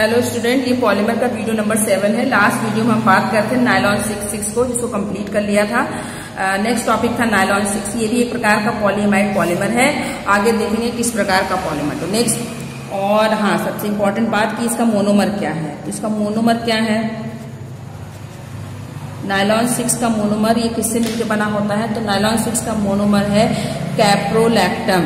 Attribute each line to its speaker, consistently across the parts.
Speaker 1: Hello student, ये polymer का video number 7 है। लास्ट वीडियो में हम बात करते हैं नायलॉन 6 को, जिसको कंप्लीट कर लिया था। नेक्स्ट टॉपिक था नायलॉन 6। ये भी एक प्रकार का पॉलीएमाइड पॉलीमर है। आगे देखेंगे किस प्रकार का पॉलीमर। तो नेक्स्ट और हाँ, सबसे इम्पोर्टेंट बात कि इसका मोनोमर क्या है। तो इसका मोनोमर क्या है, नायलॉन 6 का मोनोमर ये किससे मिलकर बना होता है। तो नायलॉन 6 का मोनोमर है कैप्रोलैक्टम।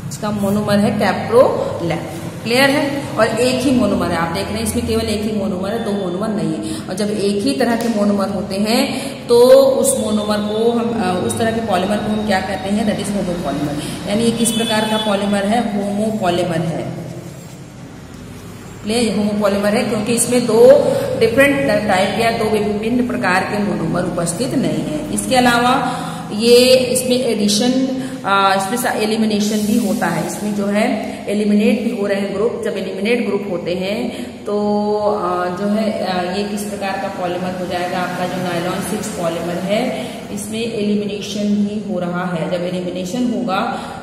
Speaker 1: इसका मोनोमर है कैप्रोलैक्टम। क्लियर है। और एक ही मोनोमर है, आप देख रहे हैं इसमें केवल एक ही मोनोमर है, दो मोनोमर नहीं है। और जब एक ही तरह के मोनोमर होते हैं तो उस मोनोमर को हम उस तरह के पॉलीमर को हम क्या कहते हैं, दैट इज होमोपॉलीमर। यानी ये किस प्रकार का पॉलीमर है, होमोपॉलीमर है। क्लियर, होमोपॉलीमर है क्योंकि इसमें दो डिफरेंट टाइप या दो विभिन्न प्रकार के मोनोमर उपस्थित नहीं है। इसके अलावा ये इसमें एडिशन इसमें एलिमिनेशन भी होता है। इसमें जो है एलिमिनेट भी हो रहे हैं ग्रुप। जब एलिमिनेट ग्रुप होते हैं तो जो है ये किस प्रकार का पॉलीमर हो जाएगा, आपका जो नायलॉन 6 पॉलीमर है इसमें एलिमिनेशन भी हो रहा है। जब एलिमिनेशन होगा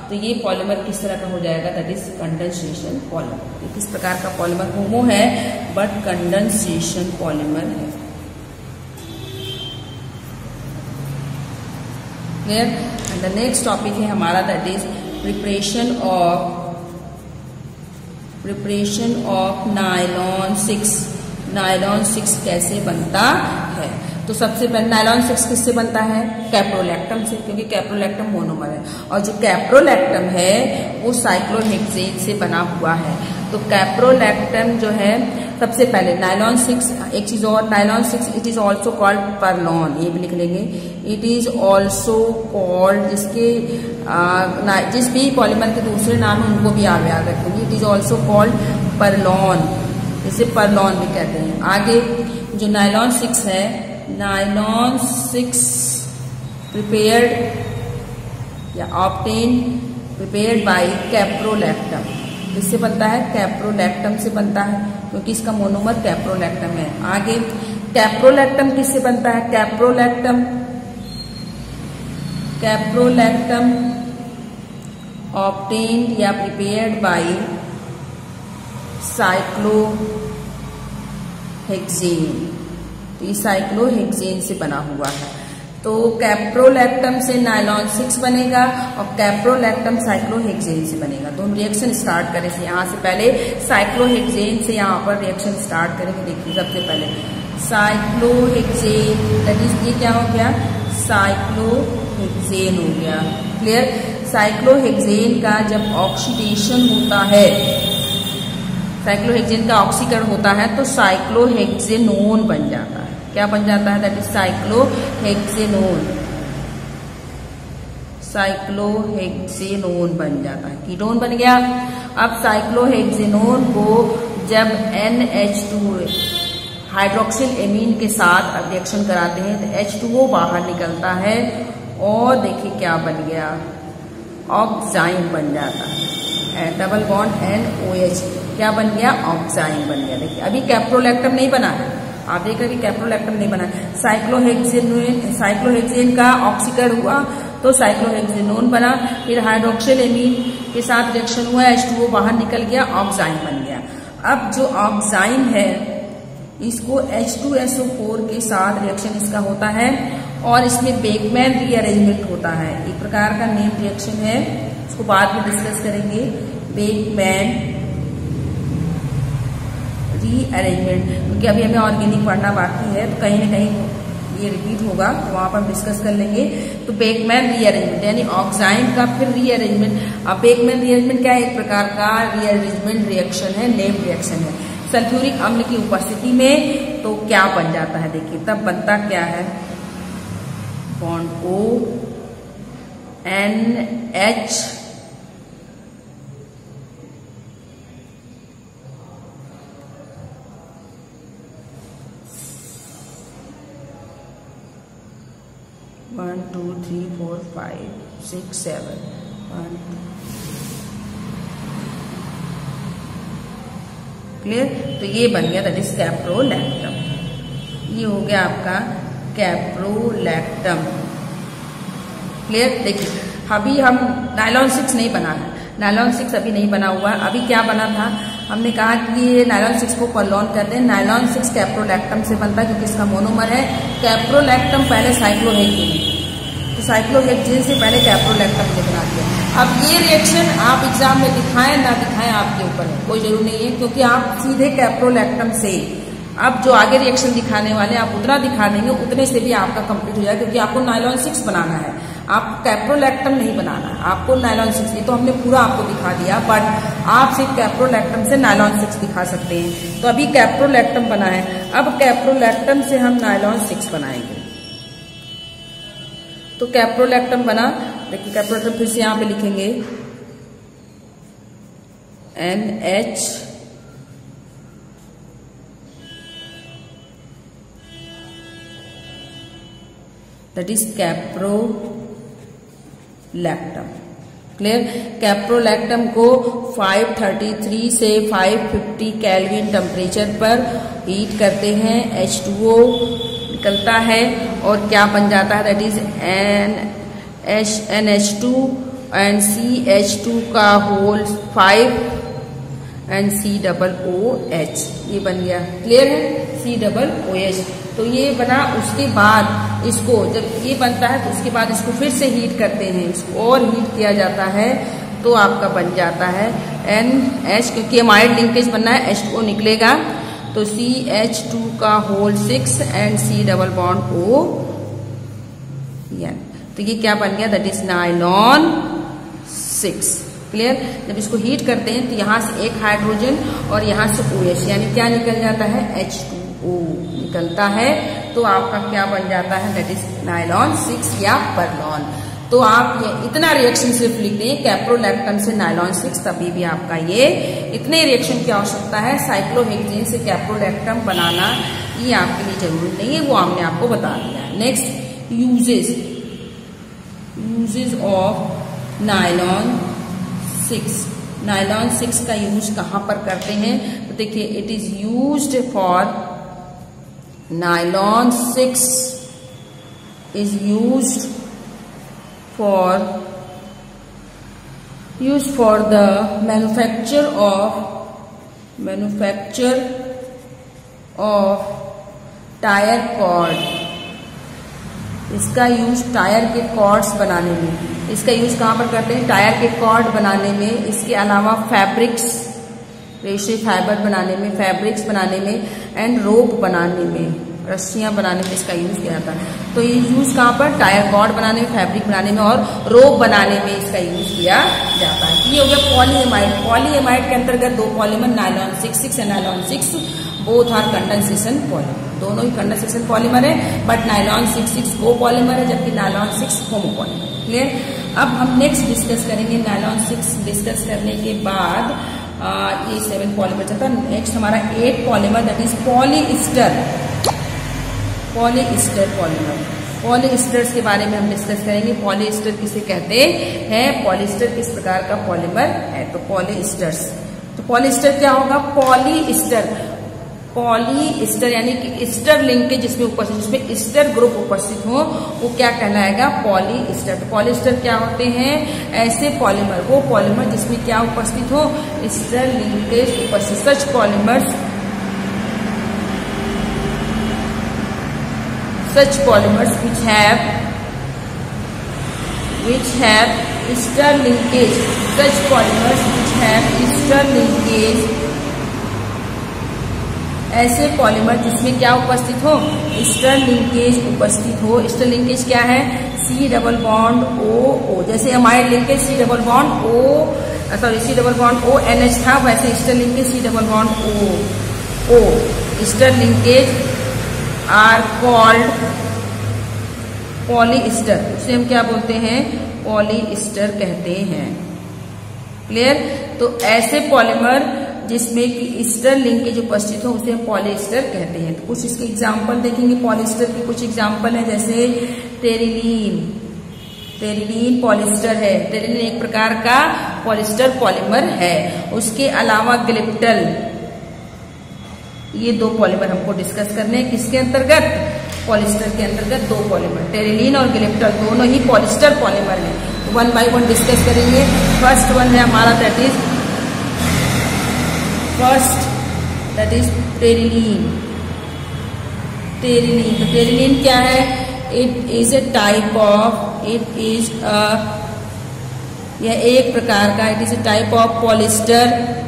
Speaker 1: तो ये पॉलीमर किस तरह का हो जाएगा, दैट इज कंडेंसेशन पॉलीमर। ये किस प्रकार का पॉलीमर, होमो है बट कंडेंसेशन पॉलीमर है। Clear. And the next topic है हमारा, that is preparation of nylon 6। Nylon 6 कैसे बनता है। तो सबसे पहले नायलॉन 6 किससे बनता है, कैप्रोलैक्टम से, क्योंकि कैप्रोलैक्टम मोनोमर है। और जो कैप्रोलैक्टम है वो साइक्लोहेक्सेन से बना हुआ है। तो कैप्रोलैक्टम जो है सबसे पहले नायलॉन 6, एक चीज और, nylon 6 it is also called perlon, ये भी लिख लेंगे। इट इज ऑल्सो कॉल्ड, जिस भी पॉलीमर के दूसरे नाम है उनको भी आप याद रखेंगे। इट इज ऑल्सो कॉल्ड परलॉन, इसे परलॉन भी कहते हैं। आगे जो नायलॉन 6 है, नायलॉन 6 प्रिपेयर्ड या ऑब्टेन प्रिपेयर्ड बाय कैप्रोलैक्टम। किससे बनता है, कैप्रोलैक्टम से बनता है, क्योंकि इसका मोनोमर कैप्रोलैक्टम है। आगे कैप्रोलैक्टम किससे बनता है, कैप्रोलैक्टम ऑब्टेन्ड या प्रिपेयर्ड बाय साइक्लोहेक्सेन। तो ये साइक्लोहेक्सेन से बना हुआ है। तो कैप्रोलैक्टम से नायलॉन 6 बनेगा और कैप्रोलैक्टम साइक्लोहेक्सेन से बनेगा। तो हम रिएक्शन स्टार्ट करें यहाँ से पहले साइक्लोहेक्सेन से यहाँ पर रिएक्शन स्टार्ट करेंगे। देखिए सबसे पहले साइक्लोहेक्सेन, दैट इज ये क्या हो गया, साइक्लोहेक्सेन हो गया। क्लियर। साइक्लोहेक्सेन का जब ऑक्सीडेशन होता है, साइक्लोहेक्सेन का ऑक्सीकरण होता है तो साइक्लोहेक्सेनोन बन जाता है। क्या बन जाता है, दैट इज साइक्लोहेक्सेनोन। साइक्लोहेक्सेनोन बन जाता है, कीटोन बन गया। अब साइक्लोहेक्सेनोन को जब NH2 हाइड्रोक्सिल एमीन के साथ रिएक्शन कराते हैं तो H2O बाहर निकलता है और देखिए क्या बन गया, ऑक्साइन बन जाता है। डबल बॉन्ड NOH क्या बन गया, ऑक्साइन बन गया। देखिए अभी कैप्रोलैक्टम नहीं बना है, आप देख रहे हैं कैप्रोलैक्टम नहीं बना। साइक्लोहेक्सेन का ऑक्सीकरण हुआ तो साइक्लोहेक्सेनोन बना, फिर हाइड्रोक्सिल एमीन के साथ रिएक्शन हुआ, H2O बाहर निकल गया, ऑक्साइन बन गया। अब जो ऑक्साइन है इसको H2SO4 के साथ रिएक्शन इसका होता है और इसमें बेकमैन रीअरेंजमेंट होता है। एक प्रकार का नेम रिएक्शन है, इसको बाद में डिस्कस करेंगे। बेकमैन रीअरेंजमेंट, क्योंकि अभी हमें ऑर्गेनिक पढ़ना बाकी है तो कहीं ना कहीं ये रिपीट होगा, तो वहां पर हम डिस्कस कर लेंगे। तो बेकमैन रीअरेंजमेंट यानी ऑक्साइन का फिर रीअरेंजमेंट। अब बेकमैन रीअरेंजमेंट क्या है, एक प्रकार का रीअरेंजमेंट रिएक्शन है, नेम रिएक्शन है सल्फ्यूरिक अम्ल की उपस्थिति में। तो क्या बन जाता है, देखिए तब बनता क्या है, bond O NH one two three four five six seven, 1 clear. तो ये बन गया, दैट इज कैप्रोलैक्टम। ये हो गया आपका कैप्रोलैक्टम। क्लियर। देखिए अभी हम नायलॉन 6 नहीं बना है, नायलॉन 6 अभी नहीं बना हुआ है। अभी क्या बना था, हमने कहा कि ये नायलॉन 6 को पर्लोन कहते हैं। नायलॉन 6 कैप्रोलैक्टम से बनता है क्योंकि इसका मोनोमर है। कैप्रोलैक्टम पहले साइक्लोहेक्सीन, तो साइक्लोहेक्सीन से पहले कैप्रोलैक्टम से बनाते हैं। अब ये रिएक्शन आप एग्जाम में दिखाएं ना दिखाएं आपके ऊपर है, कोई जरूर नहीं है, क्योंकि आप सीधे कैप्रोलैक्टम से अब जो आगे रिएक्शन दिखाने वाले आप उतना दिखा देंगे, उतने से भी आपका कंप्लीट हो जाएगा, क्योंकि आपको नायलॉन 6 बनाना है, आपको कैप्रोलैक्टम नहीं बनाना है, आपको नायलॉन 6। ये तो हमने पूरा आपको दिखा दिया, बट आप सिर्फ कैप्रोलैक्टम से नायलॉन 6 दिखा सकते हैं। तो अभी कैप्रोलैक्टम बना है, अब कैप्रोलैक्टम से हम नायलॉन 6 बनाएंगे। तो कैप्रोलैक्टम बना, देखिए कैप्रोलैक्टम फिर से यहां पे लिखेंगे NH that is caprolactam. Clear? Caprolactam को 533 से 550 केल्विन टेम्परेचर पर हीट करते हैं, H2O निकलता है और क्या बन जाता है, that is NH2 and CH2 का होल 5 एंड COOH, ये बन गया। क्लियर है? COOH। तो ये बना, उसके बाद इसको जब ये बनता है तो उसके बाद इसको फिर से हीट करते हैं, इसको और हीट किया जाता है तो आपका बन जाता है NH, क्योंकि अमाइड लिंकेज बनना है, H2O निकलेगा तो CH2 का whole 6 and C double bond O। तो ये क्या बन गया, दैट इज नायलॉन 6। क्लियर? जब इसको हीट करते हैं तो यहाँ से एक हाइड्रोजन और यहाँ से OH, यानी क्या निकल जाता है, H2O निकलता है, तो आपका क्या बन जाता है, दैट इज नायलॉन 6 या पर्लोन। तो आप ये इतना रिएक्शन सिर्फ लिख दें कैप्रोलैक्टम से नायलॉन 6, तभी भी आपका ये इतने रिएक्शन की आवश्यकता है। साइक्लोहेक्सेन से कैप्रोलैक्टम बनाना ये आपके लिए जरूरी नहीं है, वो हमने आपको बता दिया। Next, uses of nylon 6। Nylon 6 का यूज कहाँ पर करते हैं, तो देखिए it is used for nylon 6 is used for the manufacture of tyre cord. इसका यूज टायर के कॉर्ड्स बनाने में, इसका यूज कहाँ पर करते हैं, टायर के कॉर्ड बनाने में। इसके अलावा फैब्रिक्स, रेशे फाइबर बनाने में, फैब्रिक्स बनाने में एंड रोप बनाने में, रस्सियां बनाने में इसका यूज किया जाता है। तो ये यूज कहाँ पर, टायर कॉर्ड बनाने में, फैब्रिक बनाने में और रोप बनाने में इसका यूज किया जाता है। ये हो गया पॉलीएमाइड। पॉलीएमाइड के अंतर्गत दो polymer nylon 6 and nylon 6 both are condensation polymer, दोनों ही कंडेंसेशन पॉलीमर है, बट नायलॉन 6 को पॉलीमर है जबकि नायलॉन 6 होमो पॉलीमर। क्लियर? अब हम नेक्स्ट डिस्कस करेंगे नायलॉन 6 डिस्कस करने के बाद ये 7 पॉलीमर चलता है। नेक्स्ट हमारा 8 polymer, that is polyester. Polyester polymer, polyesters के बारे में हम डिस्कस करेंगे। पॉलीएस्टर किसे कहते हैं, पॉलीएस्टर किस प्रकार का पॉलीमर है, तो पॉलीएस्टर्स। तो पॉलीएस्टर क्या होगा, पॉलीएस्टर यानी कि एस्टर लिंकेज जिसमें उपस्थित, जिसमें एस्टर ग्रुप उपस्थित हो, वो क्या कहलाएगा, पॉलीएस्टर। तो पॉलीएस्टर क्या होते हैं, ऐसे पॉलीमर, वो पॉलीमर जिसमें क्या उपस्थित हो, एस्टर लिंकेज उपस्थित। सच polymers such polymers which have ester linkage, such polymers which have ester linkage, ऐसे पॉलीमर जिसमें क्या उपस्थित हो, ester लिंकेज उपस्थित हो। ester लिंकेज क्या है, C डबल बॉन्ड O, जैसे amide linkage C double bond C double bond O NH था, वैसे ester linkage C double bond O। ester linkage are called polyester, उसे हम क्या बोलते हैं, पॉलीएस्टर कहते हैं। क्लियर? तो ऐसे पॉलीमर जिसमें कि एस्टर लिंकेज उपस्थित हो उसे हम पॉलीएस्टर कहते हैं। तो कुछ इसके एग्जाम्पल देखेंगे, पॉलीएस्टर के कुछ एग्जाम्पल है, जैसे टेरिलीन। टेरिलीन पॉलीएस्टर है, टेरिलीन एक प्रकार का पॉलीएस्टर पॉलीमर है। उसके अलावा ग्लिप्टल, ये दो पॉलीमर हमको डिस्कस करने हैं। किसके अंतर्गत, पॉलीएस्टर के अंतर्गत दो पॉलीमर, टेरिलीन और ग्लिप्टल, दोनों ही पॉलीएस्टर पॉलीमर हैं। तो 1 बाय 1 डिस्कस करेंगे। फर्स्ट वन है हमारा that is first that is terylene. Terylene, तो टेरिलीन क्या है? It is a type of, it is यह एक प्रकार का, it is a type of polyester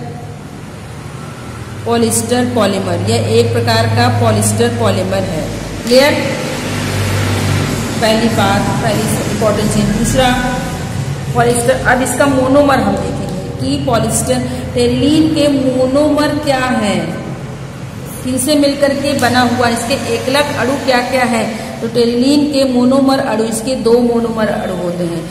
Speaker 1: polymer. यह एक प्रकार का पॉलिस्टर पॉलीमर है। क्लियर? पहली बात, पहली इंपॉर्टेंट चीज। दूसरा, पॉलिस्टर। अब इसका मोनोमर हम देखेंगे कि पॉलिस्टर टेरिलीन के मोनोमर क्या है, किनसे मिलकर के बना हुआ, इसके एकलक अणु क्या क्या है। तो टेरिलीन के मोनोमर अणु, इसके दो मोनोमर अणु होते हैं।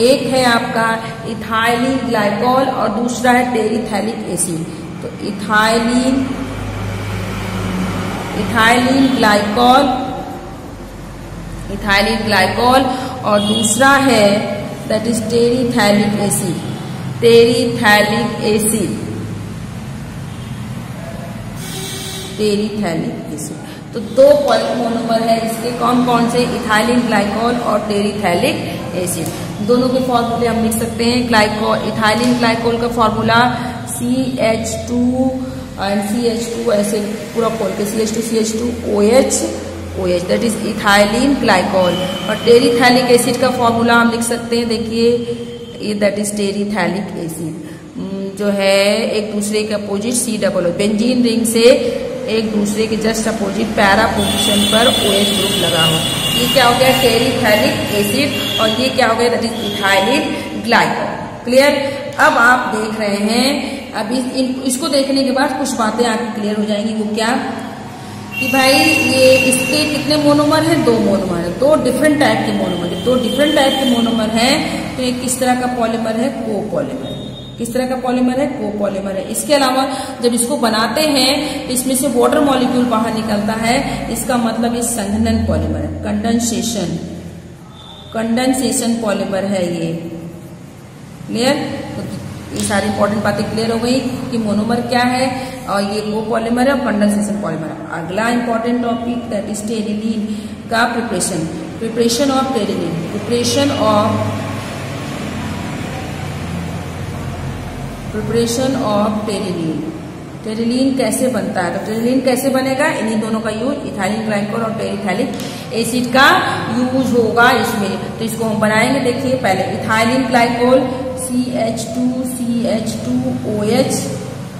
Speaker 1: एक है आपका इथाइलिन ग्लाइकॉल और दूसरा है टेरिथैलिक एसिड। तो इथाइलिन ग्लाइकॉल और दूसरा है that is terephthalic acid. टेरिथैलिक acid. तो दो मोनोमर है इसके, कौन कौन से? इथाइलिन ग्लाइकॉल और टेरिथैलिक एसिड। दोनों के फॉर्मूले हम लिख सकते हैं। इथाइलिन ग्लाइकॉल का फॉर्मूला CH2 एंड CH2 ऐसे पूरा खोल के CH2OH that is ethylene glycol. और टेरिथैलिक एसिड का फॉर्मूला हम लिख सकते हैं, देखिए दैट इज टेरिथैलिक एसिड जो है एक दूसरे के अपोजिट C+O बेंजीन रिंग से एक दूसरे के जस्ट अपोजिट पैरा पोजीशन पर OH ग्रुप लगा हो। ये क्या हो गया? टेरिथैलिक एसिड। और ये क्या हो गया? That is ethylene glycol. Clear? अब आप देख रहे हैं, अब इसको देखने के बाद कुछ बातें आपकी क्लियर हो जाएंगी। वो क्या कि भाई ये इसके कितने मोनोमर हैं? दो मोनोमर है, दो डिफरेंट टाइप के मोनोमर है। दो डिफरेंट टाइप के मोनोमर हैं। तो ये किस तरह का पॉलीमर है? कोपॉलीमर। किस तरह का पॉलीमर है? कोपॉलीमर है। इसके अलावा जब इसको बनाते हैं तो इसमें से वाटर मॉलिक्यूल बाहर निकलता है। इसका मतलब ये संघनन पॉलीमर है, कंडेंसेशन पॉलीमर है ये। क्लियर? तो ये सारी इंपॉर्टेंट बातें क्लियर हो गई कि मोनोमर क्या है और ये कोपॉलीमर है और कंडेंसेशन पॉलीमर है। अगला important topic that is terylene का preparation of terylene. Preparation of terylene. Terylene कैसे बनता है? तो टेरिलीन कैसे बनेगा? इन्हीं दोनों का यूज, इथाइलिन ग्लाइकॉल और टेरिथैलिक एसिड का यूज होगा इसमें। तो इसको हम बनाएंगे। देखिए पहले इथाइलिन ग्लाइकॉल CH2OH,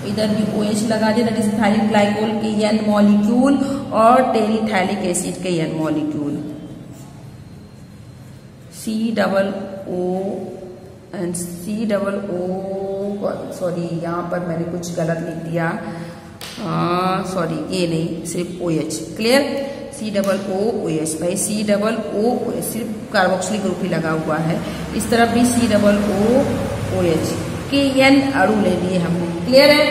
Speaker 1: इधर भी OH लगा दिया, दैट इज इथाइलिन ग्लाइकॉल के N मॉलिक्यूल और टेरिथैलिक एसिड के N molecule COO and COO। Sorry, यहाँ पर मैंने कुछ गलत लिख दिया, सॉरी ये नहीं, सिर्फ OH। क्लियर? COOH भाई, COOH सिर्फ कार्बोक्सिलिक ग्रुप ही लगा हुआ है। इस तरफ भी COOH के N अणु ले लिए हमने। क्लियर है?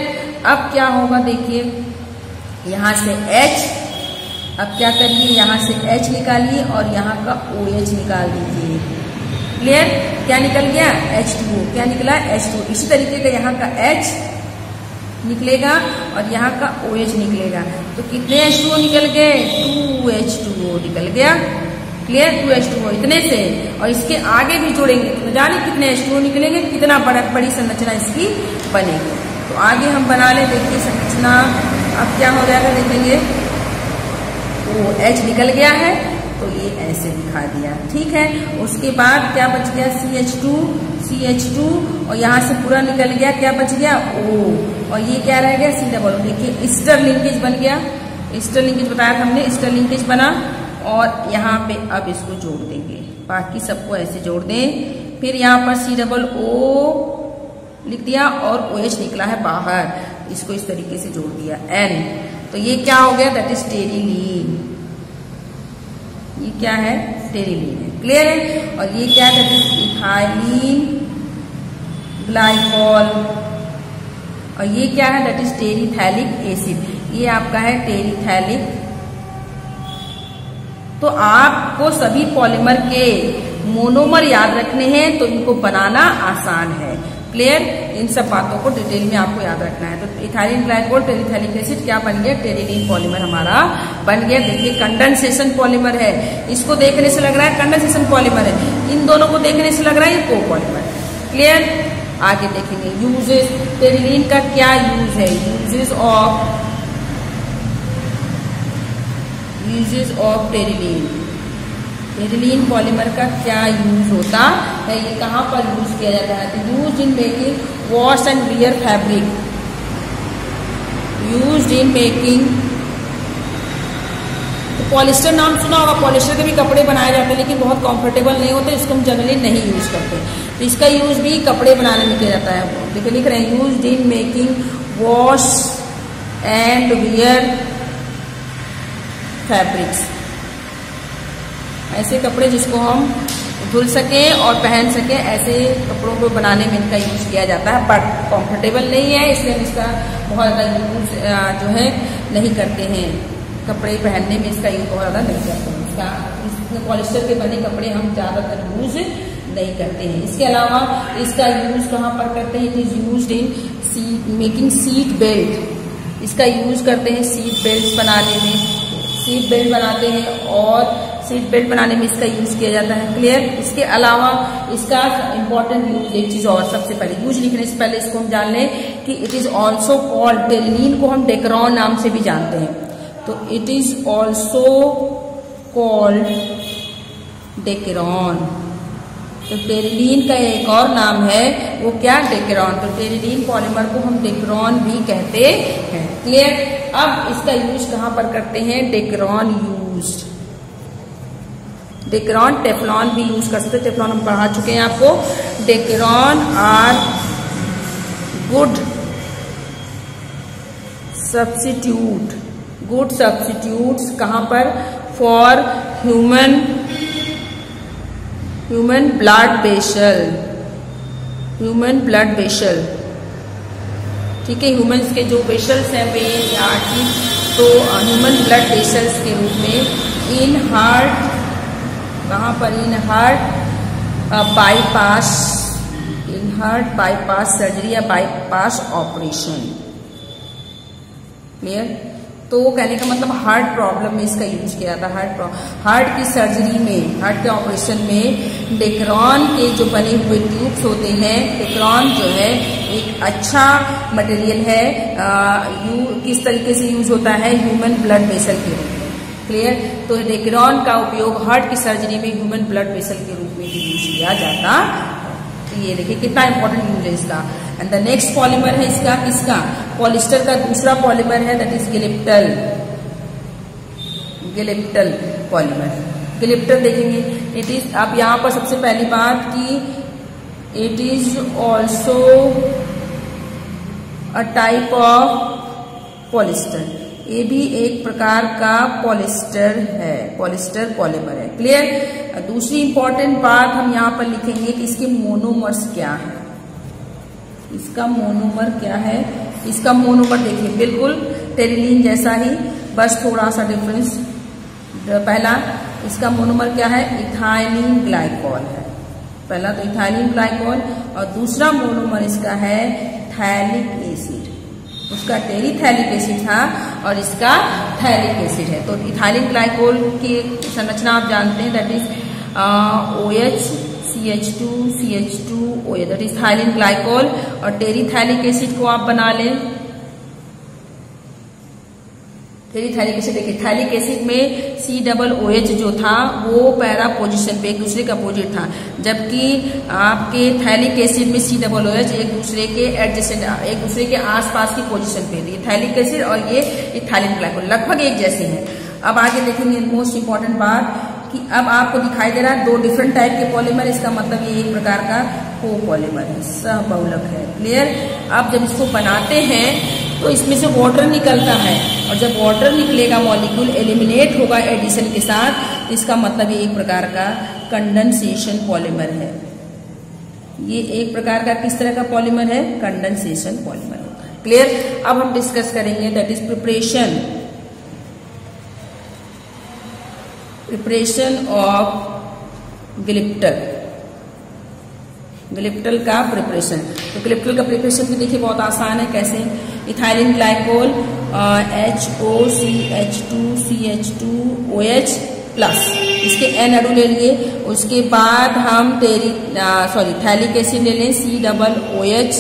Speaker 1: अब क्या होगा देखिए, यहाँ से H, अब क्या करिए, यहाँ से H निकालिए और यहाँ का OH निकाल दीजिए। क्लियर? क्या निकल गया? H2O। क्या निकला? H2O। इसी तरीके का यहाँ का H निकलेगा और यहाँ का OH निकलेगा। तो कितने H2O निकल गए? 2H2O निकल गया। क्लियर? 2H2O इतने से, और इसके आगे भी जोड़ेंगे तो जाने कितने H2O निकलेंगे, कितना बड़ी संरचना इसकी बनेगी। तो आगे हम बना ले, देखिए संरचना अब क्या हो जाएगा देखेंगे। OH निकल गया है तो ये ऐसे दिखा दिया। ठीक है? उसके बाद क्या बच गया? CH2 और यहाँ से पूरा निकल गया, क्या बच गया? O। और ये क्या रह गया? C+O। देखिए ईस्टर लिंकेज बन गया। ईस्टर लिंकेज बताया था हमने, ईस्टर लिंकेज बना। और यहाँ पे अब इसको जोड़ देंगे, बाकी सबको ऐसे जोड़ दें। फिर यहाँ पर COO लिख दिया और OH निकला है बाहर, इसको इस तरीके से जोड़ दिया N। तो ये क्या हो गया? That is terylene. ये क्या है? टेरिलीन है। क्लियर है? और ये क्या है? Ethylene glycol. और ये क्या है? That is terephthalic acid. ये आपका है टेरिथैलिक। तो आपको सभी पॉलीमर के मोनोमर याद रखने हैं, तो इनको बनाना आसान है। क्लियर? इन सब बातों को डिटेल में आपको याद रखना है। तो इथाइलिन ग्लाइकॉल टेरिथैलिक एसिड क्या बन गया? टेरिलीन पॉलीमर हमारा बन गया। देखिए कंडेंसेशन पॉलीमर है, इसको देखने से लग रहा है कंडेंसेशन पॉलीमर है, इन दोनों को देखने से लग रहा है ये कोपॉलीमर है। क्लियर? आगे देखेंगे यूजेस, टेरिलीन का क्या यूज है, uses of terylene, terylene polymer का क्या यूज होता है, ये कहाँ पर यूज किया जाता है, तो use in making wash and wear fabric, use in making, polyester नाम सुना होगा, पॉलिस्टर के भी कपड़े बनाए जाते हैं लेकिन बहुत कंफर्टेबल नहीं होते, इसको हम जनरली नहीं यूज करते, तो इसका यूज भी कपड़े बनाने में किया जाता है। देखिए लिख रहे हैं use in making wash and wear fabrics, ऐसे कपड़े जिसको हम धुल सके और पहन सके, ऐसे कपड़ों को बनाने में इनका यूज किया जाता है, बट कंफर्टेबल नहीं है इसलिए हम इसका बहुत ज़्यादा यूज जो है नहीं करते हैं, कपड़े पहनने में इसका यूज बहुत ज़्यादा नहीं करते हैं, इसका पॉलिस्टर के बने कपड़े हम ज़्यादातर यूज नहीं करते हैं। इसके अलावा इसका यूज कहाँ पर करते हैं, it is used in making seat belt, इसका यूज करते हैं सीट बेल्ट बनाने में, सीट बेल्ट बनाते हैं और सीट बेल्ट बनाने में इसका यूज किया जाता है। क्लियर। इसके अलावा इसका इंपॉर्टेंट यूज एक चीज और, सबसे पहले यूज लिखने से पहले इसको हम जान लें कि it is also called, terylene को हम डेकरॉन नाम से भी जानते हैं, तो इट इज ऑल्सो कॉल्ड डेकरॉन, तो टेरिलीन का एक और नाम है वो क्या, डेकरॉन, तो टेरिलीन पॉलीमर को हम डेकरॉन भी कहते हैं। क्लियर। अब इसका यूज कहाँ पर करते हैं, डेकरॉन यूज, डेकरॉन टेफ्लॉन भी यूज कर सकते, टेफ्लॉन हम पढ़ा चुके हैं आपको, डेकरॉन आर गुड सब्स्टिट्यूट्स कहाँ पर, फॉर ह्यूमन ब्लड वेसल, ठीक है, ह्यूमन्स के जो वेसल्स हैं वेन या आर्टरी, तो ह्यूमन ब्लड वेसल्स के रूप में इन हार्ट, कहाँ पर, इन हार्ट बाईपास सर्जरी या बाईपास ऑपरेशन। क्लियर। तो वो कहने का मतलब हार्ट प्रॉब्लम में इसका यूज किया जाता है, हार्ट की सर्जरी में, हार्ट के ऑपरेशन में डेकरॉन के जो बने हुए ट्यूब्स होते हैं, डेकरॉन जो है एक अच्छा मटेरियल है, किस तरीके से यूज होता है, ह्यूमन ब्लड वेसल के रूप में। क्लियर। तो डेकरॉन का उपयोग हार्ट की सर्जरी में ह्यूमन ब्लड वेसल के रूप में भी यूज किया जाता है। तो ये देखिए कितना इंपॉर्टेंट यूज है इसका। एंड द नेक्स्ट पॉलीमर है इसका किसका, पॉलिस्टर का दूसरा पॉलीमर है, दैट इज गिलिप्टल पॉलीमर। गिलिप्टल देखेंगे, इट इज, आप यहाँ पर सबसे पहली बात की it is also a type of polyester, ये भी एक प्रकार का पॉलिस्टर है, पॉलिस्टर पॉलीमर है। क्लियर। दूसरी इंपॉर्टेंट बात हम यहाँ पर लिखेंगे कि इसके मोनोमर्स क्या है, इसका मोनोमर क्या है, इसका मोनोमर देखिए बिल्कुल टेरिलीन जैसा ही, बस थोड़ा सा डिफरेंस। पहला इसका मोनोमर क्या है, इथाइलिन ग्लाइकॉल है, पहला तो इथाइलिन ग्लाइकॉल, और दूसरा मोनोमर इसका है थैलिक एसिड, उसका टेरीथैलिक एसिड था और इसका थैलिक एसिड है। तो इथाइलिन ग्लाइकोल की संरचना आप जानते हैं, that is OH CH2 that is ethylene glycol, और टेरीथैलिक एसिड को आप बना लें, टेरीथैलिक एसिड देखिए, थैलिक एसिड में COOH जो था वो पैरा पोजीशन पे एक दूसरे का अपोजिट था, जबकि आपके थैलिक एसिड में COOH एक दूसरे के एडजेसेंट, एक दूसरे के आसपास की पोजीशन पे थी, थैलिक एसिड और ये इथाइलिन ग्लाइकोल लगभग एक जैसे हैं। अब आगे देखेंगे मोस्ट इंपॉर्टेंट बात कि अब आपको दिखाई दे रहा है दो डिफरेंट टाइप के पॉलीमर, इसका मतलब ये एक प्रकार का कोपॉलीमर है, सहबहुलक है। क्लियर। अब जब इसको बनाते हैं तो इसमें से वाटर निकलता है, और जब वाटर निकलेगा मॉलिक्यूल एलिमिनेट होगा एडिशन के साथ, इसका मतलब ये एक प्रकार का कंडेंसेशन पॉलीमर है। ये एक प्रकार का किस तरह का पॉलीमर है, कंडेंसेशन पॉलीमर होता है। क्लियर। अब हम डिस्कस करेंगे दैट इज प्रिपरेशन ऑफ गिलिप्टल का प्रिपरेशन। तो गिलिप्टल का प्रिपरेशन भी देखिए बहुत आसान है, कैसे, इथाइलिन ग्लाइकोल HOCH2CH2OH प्लस, इसके एन अणु ले लिए। उसके बाद हम थैलिक एसिड ले लें, COOH,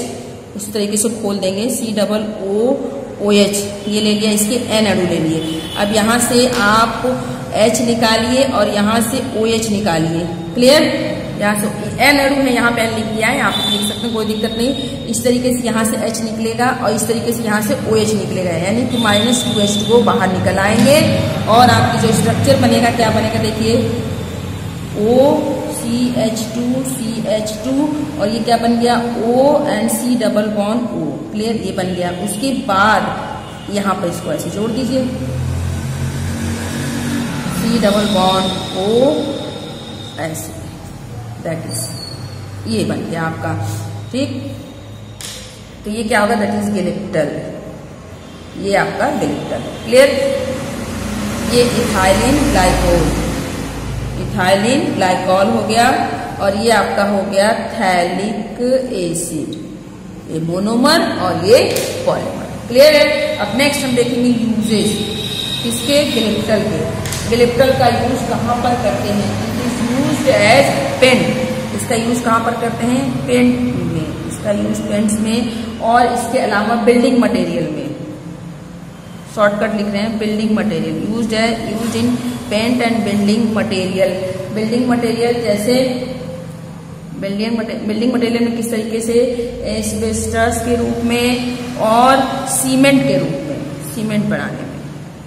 Speaker 1: उस तरीके से खोल देंगे, COOH, ये ले लिया, इसके एन अणु ले लिए। अब यहाँ से आप H निकालिए और यहाँ से OH निकालिए। क्लियर? यहाँ से एन अणु है, यहाँ पे एन लिख दिया है, यहाँ पे लिख सकते हैं, कोई दिक्कत नहीं। इस तरीके से यहाँ से H निकलेगा और इस तरीके से यहाँ से OH निकलेगा, यानी कि -2H2O बाहर निकल आएंगे और आपकी जो स्ट्रक्चर बनेगा क्या बनेगा, देखिए OCH2 और ये क्या बन गया, O and C double bond O। Clear? ये बन गया। उसके बाद यहाँ पर इसको ऐसे जोड़ दीजिए, C डबल बॉन्ड O ऐसे, दैट इज, ये बन गया आपका। ठीक, तो ये क्या होगा, दैट इज गिलिप्टल, ये आपका गिलिप्टल। क्लियर? ये इथाइलिन ग्लाइकॉल हो गया और ये आपका हो गया थैलिक एसिड, ये मोनोमर और ये पॉलीमर। क्लियर है? अब नेक्स्ट हम देखेंगे यूजेस किसके, गिलिप्टल के। गिलिप्टल का यूज कहाँ पर करते हैं, it is used as paint. इसका यूज कहाँ पर करते हैं, पेंट में, इसका यूज पेंट्स में और इसके अलावा बिल्डिंग मटेरियल में। शॉर्टकट लिख रहे हैं, building material used in paint and building material. Building material जैसे बिल्डिंग मटेरियल में किस तरीके से, एस्बेस्टस के रूप में और सीमेंट के रूप में, सीमेंट बनाने में।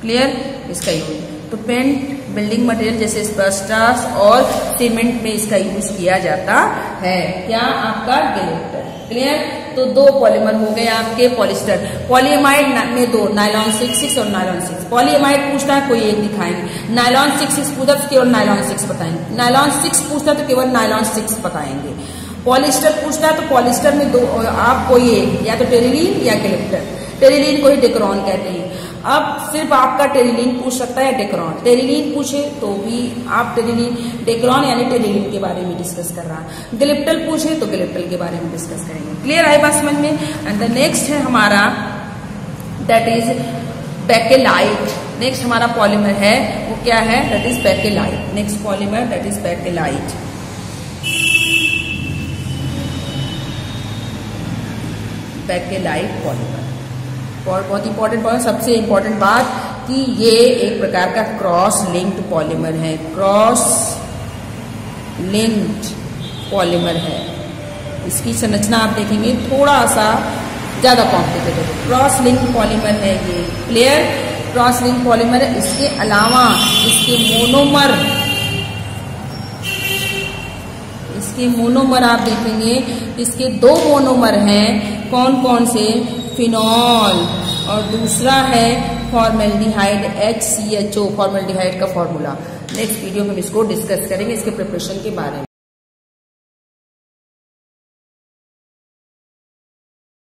Speaker 1: क्लियर? इसका यूज तो पेंट, बिल्डिंग मटेरियल जैसे एस्बेस्टस और सीमेंट में इसका यूज किया जाता है। क्या? आपका गिलिप्टल। क्लियर? तो दो पॉलीमर हो गए आपके, पॉलिस्टर। पॉलीएमाइड में दो, नायलॉन 6 और नायलॉन 6। पॉलीएमाइड पूछता है कोई एक दिखाएंगे, नायलॉन 6 पूछता तो केवल नायलॉन 6 बताएंगे, नायलॉन 6 पूछता तो केवल नायलॉन 6 बताएंगे। पॉलिस्टर पूछता है तो पॉलिस्टर में दो, आप कोई एक, या तो टेरिलीन या गिलिप्टल। टेरिलीन को ही डेक्रोन कहते हैं। अब सिर्फ आपका टेरिलीन पूछ सकता है, डेक्रोन। टेरिलीन पूछे तो भी आप टेरिलीन, डेक्रोन यानी टेरिलीन के बारे में डिस्कस कर रहा है। गिलिप्टल पूछे तो गिलिप्टल के बारे में डिस्कस करेंगे। क्लियर आई बात समझ में? एंड द नेक्स्ट है हमारा, दैट इज बेकेलाइट। नेक्स्ट हमारा पॉलीमर है, वो क्या है, that is bakelite. Next polymer that is bakelite. Bakelite polymer और बहुत इंपॉर्टेंट पॉलीमर। सबसे इंपॉर्टेंट बात कि ये एक प्रकार का क्रॉस लिंक्ड पॉलीमर है, क्रॉस लिंक्ड पॉलीमर है। इसकी संरचना आप देखेंगे थोड़ा सा ज्यादा कॉम्प्लिकेटेड है, क्रॉस लिंक्ड पॉलीमर है ये। क्लियर? क्रॉस लिंक्ड पॉलीमर है। इसके अलावा इसके मोनोमर आप देखेंगे, इसके दो मोनोमर हैं। कौन कौन से? फिनॉल और दूसरा है फॉर्मेल्डिहाइड, HCHO, फॉर्मेल्डिहाइड का फॉर्मूला। नेक्स्ट वीडियो में हम इसको डिस्कस करेंगे, इसके प्रिपरेशन के बारे में।